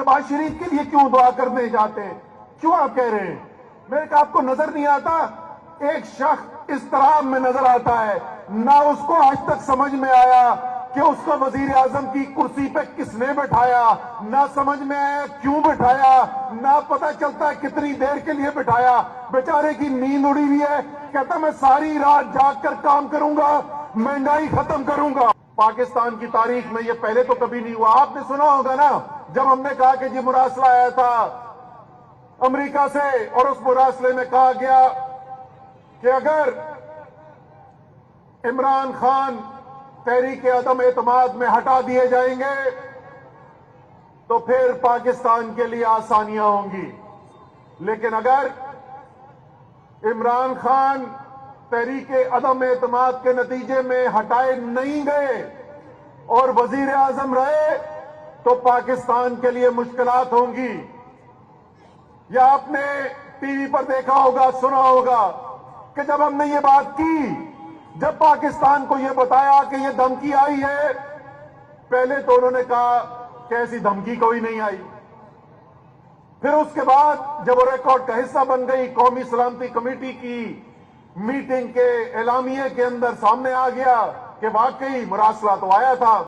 शहबाज शरीफ के लिए क्यों दुआ करने जाते हैं? क्यों आप कह रहे हैं? मेरे को आपको नजर नहीं आता? एक शख्स इस तरह में नजर आता है, ना उसको आज तक समझ में आया कि उसको वजीर आजम की कुर्सी पे किसने बैठाया, ना समझ में आया क्यों बैठाया, ना पता चलता कितनी देर के लिए बैठाया। बेचारे की नींद उड़ी हुई है, कहता मैं सारी रात जाग कर काम करूंगा, महंगाई खत्म करूंगा। पाकिस्तान की तारीख में ये पहले तो कभी नहीं हुआ। आपने सुना होगा ना, जब हमने कहा कि जी मुरासला आया था अमेरिका से और उस मुरासले में कहा गया कि अगर इमरान खान तहरीक अदम एतमाद में हटा दिए जाएंगे तो फिर पाकिस्तान के लिए आसानियां होंगी, लेकिन अगर इमरान खान तहरीक अदम एतमाद के नतीजे में हटाए नहीं गए और वजीर आजम रहे तो पाकिस्तान के लिए मुश्किलात होंगी। या आपने टीवी पर देखा होगा, सुना होगा कि जब हमने ये बात की, जब पाकिस्तान को यह बताया कि यह धमकी आई है, पहले तो उन्होंने कहा कि ऐसी धमकी कोई नहीं आई। फिर उसके बाद जब वो रिकॉर्ड का हिस्सा बन गई, कौमी सलामती कमेटी की मीटिंग के एलामिये के अंदर सामने आ गया कि वाकई मुरासला तो आया था।